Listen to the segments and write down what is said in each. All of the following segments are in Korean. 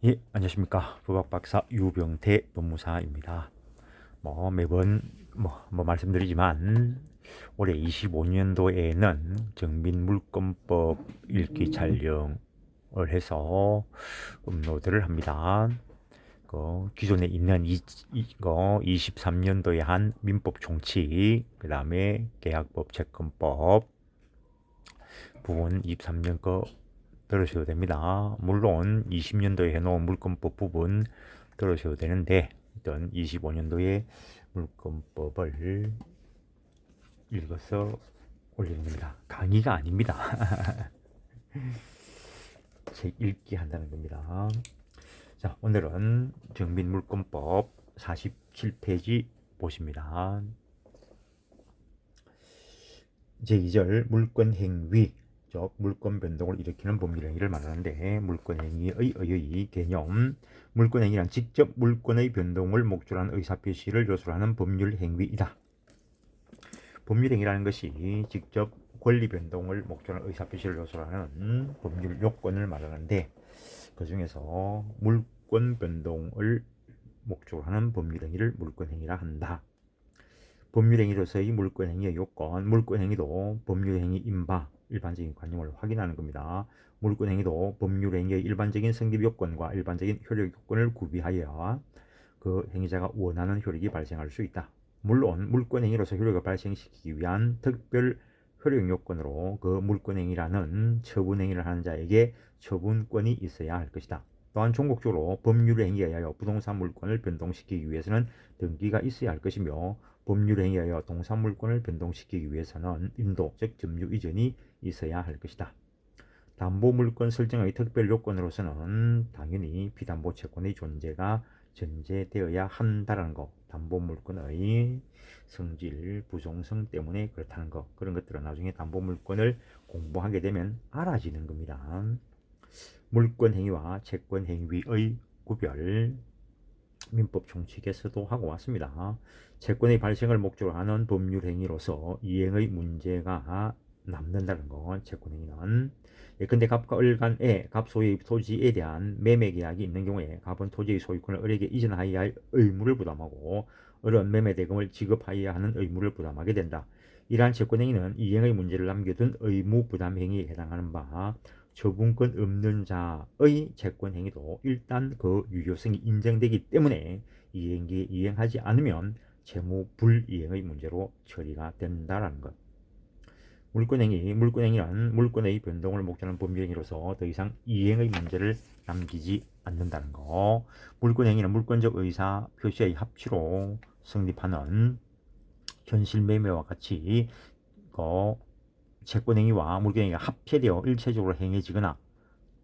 예, 안녕하십니까. 법학박사 유병태 법무사입니다. 매번 말씀드리지만 올해 25년도에는 정민물권법 읽기 촬영을 해서 업로드를 합니다. 기존에 있는 23년도에 한 민법 총칙, 그 다음에 계약법, 채권법 부분 23년 거 들으셔도 됩니다. 물론 20년도에 해놓은 물권법 부분 들으셔도 되는데 일단 25년도에 물권법을 읽어서 올리는 겁니다. 강의가 아닙니다. 책 읽기 한다는 겁니다. 자, 오늘은 정민물권법 47페이지 보십니다. 제2절 물권행위, 즉 물권 변동을 일으키는 법률행위를 말하는데, 물권행위의 의의 개념, 물권행위란 직접 물권의 변동을 목적으로 하는 의사표시를 요소로 하는 법률행위이다. 법률행위라는 것이 직접 권리 변동을 목적으로 하는 의사표시를 요소로 하는 법률 요건을 말하는데, 그 중에서 물권 변동을 목적으로 하는 법률행위를 물권행위라 한다. 법률행위로서의 물권행위의 요건, 물권행위도 법률행위인 바 일반적인 관념을 확인하는 겁니다. 물권행위도 법률행위의 일반적인 성립 요건과 일반적인 효력 요건을 구비하여 그 행위자가 원하는 효력이 발생할 수 있다. 물론 물권행위로서 효력을 발생시키기 위한 특별 효력 요건으로 그 물권행위라는 처분행위를 하는 자에게 처분권이 있어야 할 것이다. 또한 종국적으로 법률행위에 의하여 부동산 물권을 변동시키기 위해서는 등기가 있어야 할 것이며, 법률행위에 의하여 동산물권을 변동시키기 위해서는 인도, 즉 점유 이전이 있어야 할 것이다. 담보물권 설정의 특별 요건으로서는 당연히 비담보 채권의 존재가 전제되어야 한다는 것, 담보물권의 성질, 부종성 때문에 그렇다는 것, 그런 것들은 나중에 담보물권을 공부하게 되면 알아지는 겁니다. 물권행위와 채권행위의 구별, 민법 총칙에서도 하고 왔습니다. 채권의 발생을 목적으로 하는 법률행위로서 이행의 문제가 남는다는 것, 채권행위는. 예컨대 갑과 을 간에 갑 소유의 토지에 대한 매매 계약이 있는 경우에 갑은 토지의 소유권을 을에게 이전하여야 할 의무를 부담하고 을은 매매 대금을 지급하여야 하는 의무를 부담하게 된다. 이러한 채권행위는 이행의 문제를 남겨둔 의무 부담 행위에 해당하는 바, 처분권 없는 자의 채권행위도 일단 그 유효성이 인정되기 때문에 이행하지 않으면 채무 불이행의 문제로 처리가 된다는 것. 물권행위란 물권의 변동을 목적으로 하는 법률행위로서 더 이상 이행의 문제를 남기지 않는다는 것. 물권행위는 물권적 의사 표시의 합치로 성립하는 현실 매매와 같이 채권행위와 물권행위가 합체되어 일체적으로 행해지거나,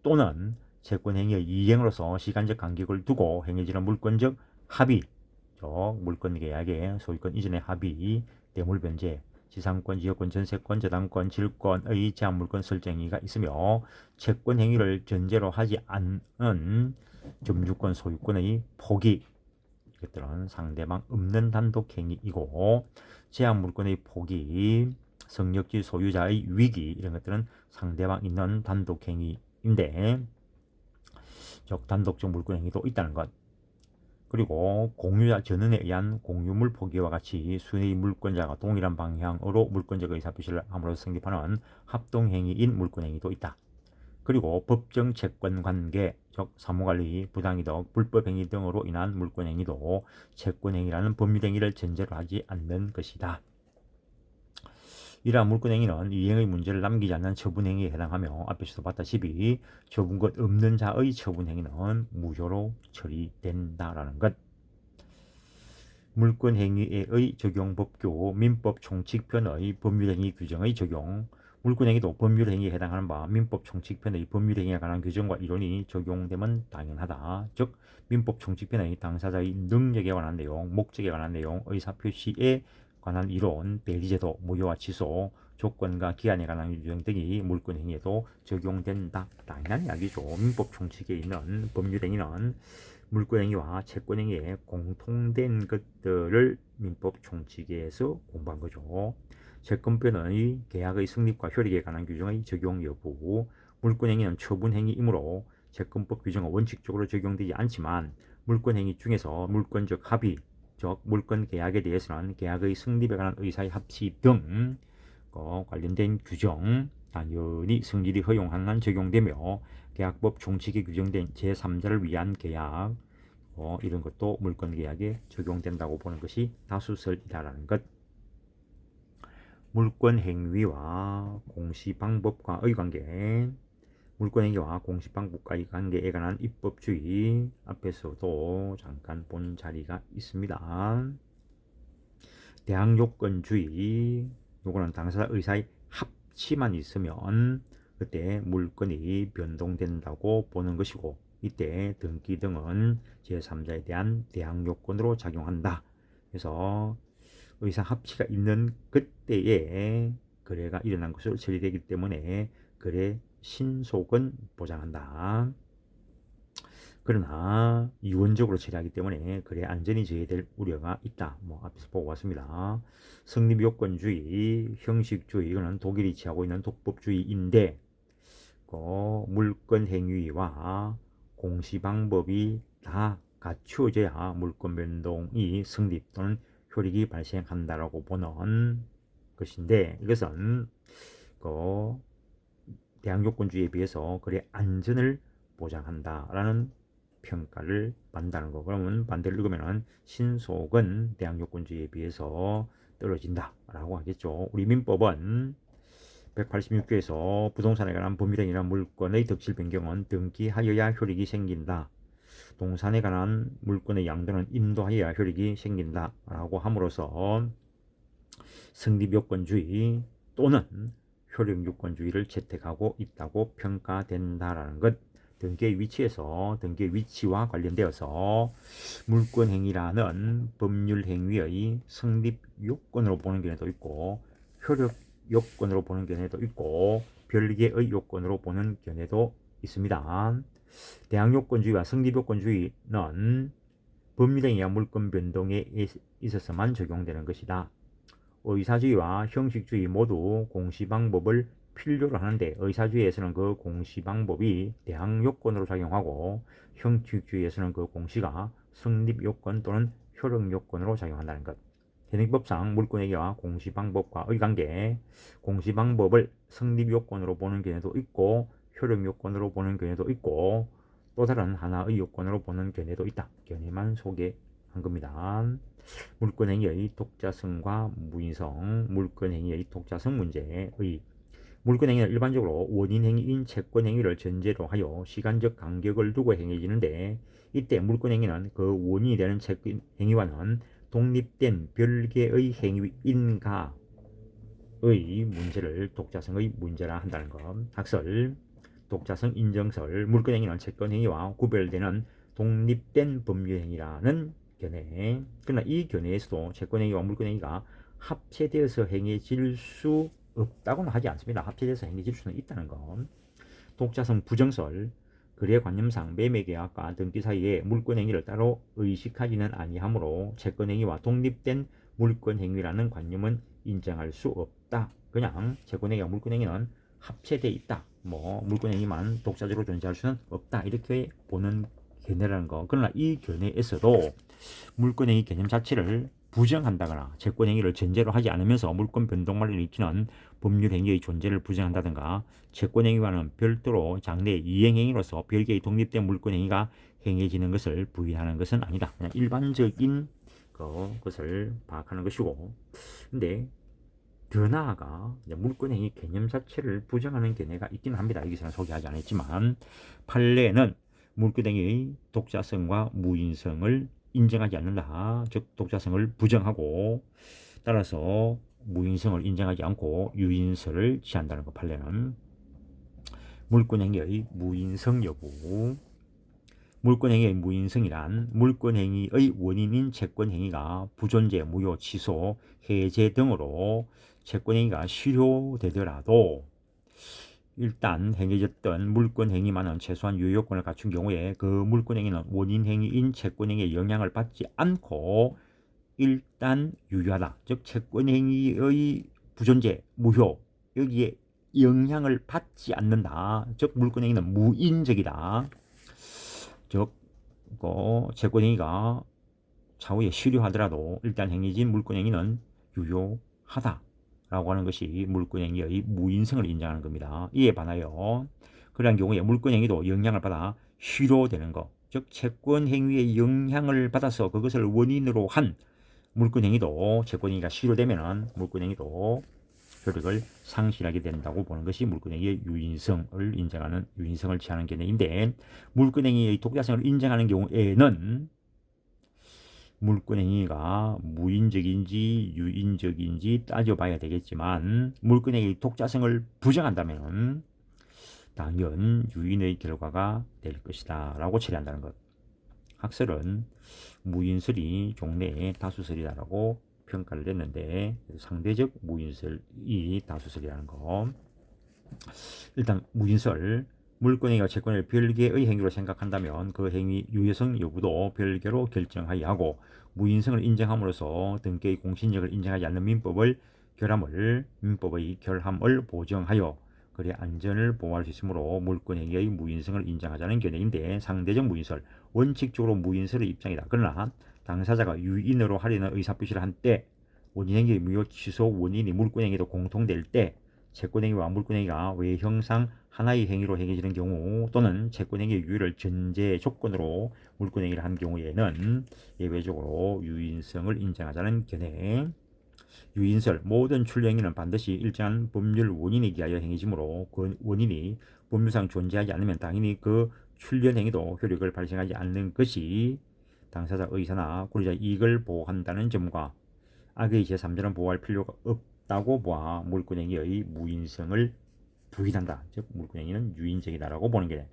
또는 채권행위의 이행으로서 시간적 간격을 두고 행해지는 물권적 합의, 즉 물권계약의 소유권 이전의 합의, 대물변제, 지상권, 지역권, 전세권, 저당권, 질권의 제한물권 설정행위가 있으며, 채권행위를 전제로 하지 않은 점유권, 소유권의 포기, 이것들은 상대방 없는 단독행위이고, 제한물권의 포기, 성역지 소유자의 위기, 이런 것들은 상대방 있는 단독행위인데, 즉 단독적 물권행위도 있다는 것. 그리고 공유자 전원에 의한 공유물 포기와 같이 수의 물권자가 동일한 방향으로 물권적 의사표시를 함으로써 성립하는 합동행위인 물권행위도 있다. 그리고 법정 채권관계, 즉 사무관리, 부당이득, 불법행위 등으로 인한 물권행위도 채권행위라는 법률행위를 전제로 하지 않는 것이다. 이러한 물권행위는 이행의 문제를 남기지 않는 처분행위에 해당하며, 앞에서도 봤다시피 처분권 없는 자의 처분행위는 무효로 처리된다라는 것. 물권행위의 적용 법규, 민법 총칙편의 법률행위 규정의 적용. 물권행위도 법률행위에 해당하는 바 민법 총칙편의 법률행위에 관한 규정과 이론이 적용되면 당연하다. 즉 민법 총칙편의 당사자의 능력에 관한 내용, 목적에 관한 내용, 의사표시에 관한 이론, 대리제도, 무효와 취소, 조건과 기한에 관한 규정 등이 물권행위에도 적용된다. 당연한 이야기죠. 민법 총칙에 있는 법률행위는 물권행위와 채권행위에 공통된 것들을 민법 총칙에서 공부한 거죠. 채권편의 계약의 성립과 효력에 관한 규정의 적용 여부, 물권행위는 처분행위이므로 채권법 규정은 원칙적으로 적용되지 않지만 물권행위 중에서 물권적 합의, 즉 물권 계약에 대해서는 계약의 성립에 관한 의사의 합치 등 관련된 규정 당연히 성질이 허용하는 한 적용되며 계약법 총칙에 규정된 제3자를 위한 계약 이런 것도 물권 계약에 적용된다고 보는 것이 다수설이다라는 것. 물권 행위와 공시 방법과의 관계. 물권 행위와 공시 방법과의 관계에 관한 입법주의 앞에서도 잠깐 본 자리가 있습니다. 대항요건주의, 요거는 당사자 의사의 합치만 있으면 그때 물권이 변동된다고 보는 것이고, 이때 등기 등은 제3자에 대한 대항요건으로 작용한다. 그래서 의사 합치가 있는 그때에 거래가 일어난 것으로 처리되기 때문에 거래 신속은 보장한다. 그러나 유언적으로 처리하기 때문에 거래 안전이 저해될 우려가 있다. 앞에서 보고 왔습니다. 성립요건주의, 형식주의, 이거는 독일이 취하고 있는 독법주의인데 물권 행위와 공시 방법이 다 갖추어져야 물권 변동이 성립 또는 효력이 발생한다라고 보는 것인데, 이것은 대항요건주의에 비해서 거래 안전을 보장한다라는 평가를 받는다는 거. 그러면 반대로 읽으면 신속은 대항요건주의에 비해서 떨어진다라고 하겠죠. 우리 민법은 186조에서 부동산에 관한 법률행위나 물권의 덕질 변경은 등기하여야 효력이 생긴다. 동산에 관한 물권의 양도는 인도하여야 효력이 생긴다라고 함으로써 성립요건주의 또는 효력요건주의를 채택하고 있다고 평가된다라는 것. 등기의 위치에서 등기의 위치와 관련되어서 물권행위라는 법률행위의 성립요건으로 보는 견해도 있고 효력요건으로 보는 견해도 있고 별개의 요건으로 보는 견해도 있습니다. 대항요건주의와 성립요건주의는 법률행위와 물권 변동에 있어서만 적용되는 것이다. 의사주의와 형식주의 모두 공시방법을 필요로 하는데 의사주의에서는 그 공시방법이 대항요건으로 작용하고 형식주의에서는 그 공시가 성립요건 또는 효력요건으로 작용한다는 것. 현행법상 물권행위와 공시방법과의 관계, 공시방법을 성립요건으로 보는 견해도 있고 효력요건으로 보는 견해도 있고 또 다른 하나의 요건으로 보는 견해도 있다. 견해만 소개한 겁니다. 물권행위의 독자성과 무인성, 물권행위의 독자성 문제의 물권행위는 일반적으로 원인행위인 채권행위를 전제로 하여 시간적 간격을 두고 행해지는데, 이때 물권행위는 그 원인이 되는 채권행위와는 독립된 별개의 행위인가의 문제를 독자성의 문제라 한다는 것. 학설, 독자성 인정설, 물권행위는 채권행위와 구별되는 독립된 법률행위라는 견해. 그러나 이 견해에서도 채권행위와 물권행위가 합체되어서 행해질 수 없다고는 하지 않습니다. 합체돼서 행해질 수는 있다는 것. 독자성 부정설, 거래관념상 매매계약과 등기 사이에 물권행위를 따로 의식하지는 아니하므로 채권행위와 독립된 물권행위라는 관념은 인정할 수 없다. 그냥 채권행위와 물권행위는 합체되어 있다. 물권행위만 독자적으로 존재할 수는 없다. 이렇게 보는 견해라는 거. 그러나 이 견해에서도 물권행위 개념 자체를 부정한다거나 채권행위를 전제로 하지 않으면서 물권 변동만을 일으키는 법률행위의 존재를 부정한다든가 채권행위와는 별도로 장래 이행행위로서 별개의 독립된 물권행위가 행해지는 것을 부인하는 것은 아니다. 그냥 일반적인 것을 파악하는 것이고, 근데 더 나아가 물권행위 개념 자체를 부정하는 견해가 있긴 합니다. 여기서는 소개하지 않았지만 판례는 물권행위의 독자성과 무인성을 인정하지 않는다. 즉 독자성을 부정하고 따라서 무인성을 인정하지 않고 유인설을 취한다는 것. 판례는 물권행위의 무인성 여부. 물권행위의 무인성이란 물권행위의 원인인 채권행위가 부존재, 무효, 취소, 해제 등으로 채권행위가 실효되더라도 일단 행해졌던 물권행위만은 최소한 유효요건을 갖춘 경우에 그 물권행위는 원인행위인 채권행위에 영향을 받지 않고 일단 유효하다. 즉 채권행위의 부존재, 무효, 여기에 영향을 받지 않는다. 즉 물권행위는 무인적이다. 즉 채권행위가 차후에 실효하더라도 일단 행해진 물권행위는 유효하다라고 하는 것이 물권행위의 무인성을 인정하는 겁니다. 이에 반하여 그러한 경우에 물권행위도 영향을 받아 실효되는 것, 즉 채권행위의 영향을 받아서 그것을 원인으로 한 물권행위도 채권행위가 실효되면 물권행위도 효력을 상실하게 된다고 보는 것이 물권행위의 유인성을 인정하는 유인성을 취하는 개념인데, 물권행위의 독자성을 인정하는 경우에는 물권행위가 무인적인지 유인적인지 따져봐야 되겠지만, 물권행위의 독자성을 부정한다면 당연 유인의 결과가 될 것이다 라고 처리한다는 것. 학설은 무인설이 종래의 다수설이다라고 평가를 했는데, 상대적 무인설이 다수설이라는 거. 일단 무인설, 물권행위와 채권을 별개의 행위로 생각한다면 그 행위 유효성 여부도 별개로 결정하여야 하고, 무인성을 인정함으로써 등기의 공신력을 인정하지 않는 민법의 결함을 보정하여 그래 안전을 보호할 수 있으므로 물권행위의 무인성을 인정하자는 견해인데, 상대적 무인설, 원칙적으로 무인설의 입장이다. 그러나 당사자가 유인으로 하려는 의사표시를 한 때, 원인행위의 무효 취소 원인이 물권행위도 공통될 때, 채권행위와 물권행위가 외형상 하나의 행위로 행해지는 경우, 또는 채권행위의 유효를 전제 조건으로 물권행위를 한 경우에는 예외적으로 유인성을 인정하자는 견해. 유인설, 모든 출행위는 반드시 일정한 법률 원인에 기하여 행해지므로 그 원인이 법률상 존재하지 않으면 당연히 그 출연행위도 효력을 발생하지 않는 것이 당사자 의사나 권리자 이익을 보호한다는 점과 악의 제3자는 보호할 필요가 없다고 보아 물권행위의 무인성을 부인한다. 즉 물권행위는 유인적이다라고 보는 게,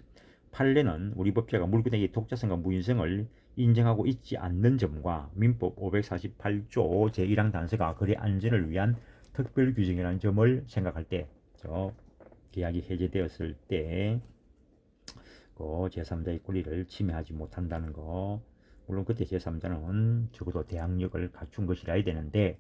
판례는 우리 법제가 물권행위의 독자성과 무인성을 인정하고 있지 않는 점과 민법 548조 제1항 단서가 거래 안전을 위한 특별 규정이라는 점을 생각할 때, 계약이 해제되었을 때 제3자의 권리를 침해하지 못한다는 거. 물론 그때 제3자는 적어도 대항력을 갖춘 것이라 해야 되는데,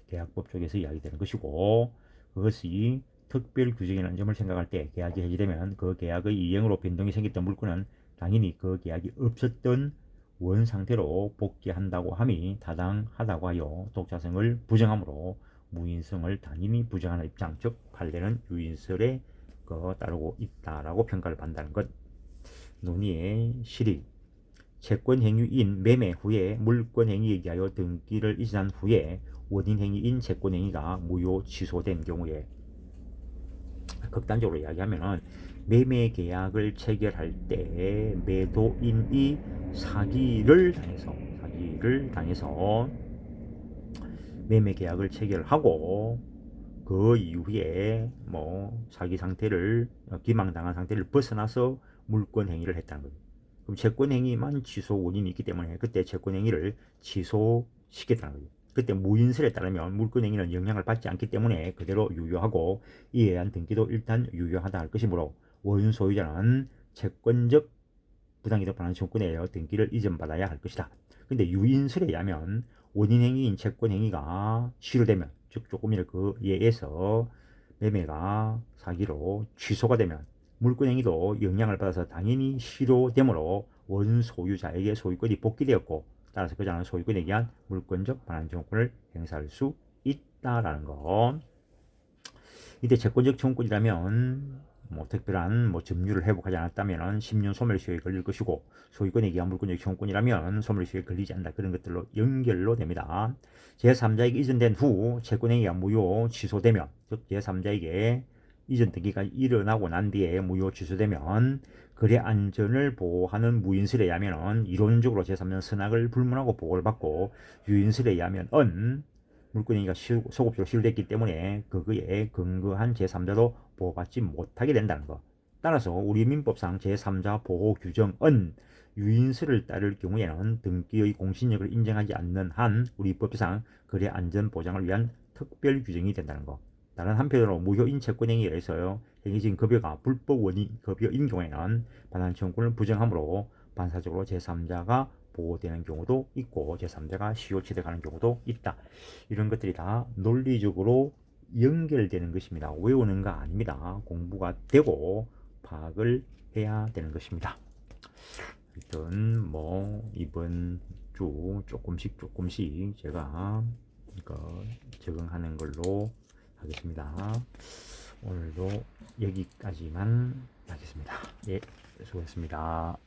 계약법 쪽에서 이야기되는 것이고, 그것이 특별 규정이라는 점을 생각할 때 계약이 해지되면 그 계약의 이행으로 변동이 생겼던 물건은 당연히 그 계약이 없었던 원 상태로 복귀한다고 함이 타당하다고 하여 독자성을 부정하므로 무인성을 당연히 부정하는 입장, 즉 판례는 유인설에 따르고 있다라고 평가를 받는다는 것. 논의의 실익, 채권행위인 매매 후에 물권행위에 기하여 등기를 이전한 후에 원인행위인 채권행위가 무효 취소된 경우에, 극단적으로 이야기하면 매매 계약을 체결할 때 매도인이 사기를 당해서 매매 계약을 체결하고 그 이후에 사기 상태를 기망당한 상태를 벗어나서 물권 행위를 했다는 거죠. 그럼 채권 행위만 취소 원인이 있기 때문에 그때 채권 행위를 취소시켰다는 거죠. 그때 무인설에 따르면 물권 행위는 영향을 받지 않기 때문에 그대로 유효하고, 이에 대한 등기도 일단 유효하다 할 것이므로 원소유자는 채권적 부당이득 반환 청구권에 의하여 등기를 이전받아야 할 것이다. 근데 유인설에 의하면 원인행위인 채권행위가 실효되면, 즉 조금이라도 그 예에서 매매가 사기로 취소가 되면 물권행위도 영향을 받아서 당연히 실효되므로 원소유자에게 소유권이 복귀되었고, 따라서 그자는 소유권에 의한 물권적 반환 청구권을 행사할 수 있다라는 것. 이때 채권적 청구권이라면 특별한 점유를 회복하지 않았다면 10년 소멸시효에 걸릴 것이고, 소유권에 의한 물권적 청구권이라면 소멸시효에 걸리지 않는다. 그런 것들로 연결로 됩니다. 제3자에게 이전된 후 채권행위가 무효 취소되면, 즉 제3자에게 이전 등기가 일어나고 난 뒤에 무효 취소되면 거래 안전을 보호하는 무인설에 의하면 이론적으로 제3자는 선악을 불문하고 보호를 받고, 유인설에 의하면 물권행위가 소급적으로 실효됐기 때문에 그거에 근거한 제3자도 보호받지 못하게 된다는 것. 따라서 우리 민법상 제3자 보호 규정은 유인설을 따를 경우에는 등기의 공신력을 인정하지 않는 한 우리 법상 거래 안전 보장을 위한 특별 규정이 된다는 것. 다른 한편으로 무효인 채권행위에 의해서 행해진 급여가 불법 원인 급여인 경우에는 반환 청구권을 부정하므로 반사적으로 제3자가 보호되는 경우도 있고 제3자가 시효 취득하는 경우도 있다. 이런 것들이 다 논리적으로 연결되는 것입니다. 외우는 거 아닙니다. 공부가 되고 파악을 해야 되는 것입니다. 하여튼 뭐 이번 주 조금씩 제가 적응하는 걸로 하겠습니다. 오늘도 여기까지만 하겠습니다. 예, 수고했습니다.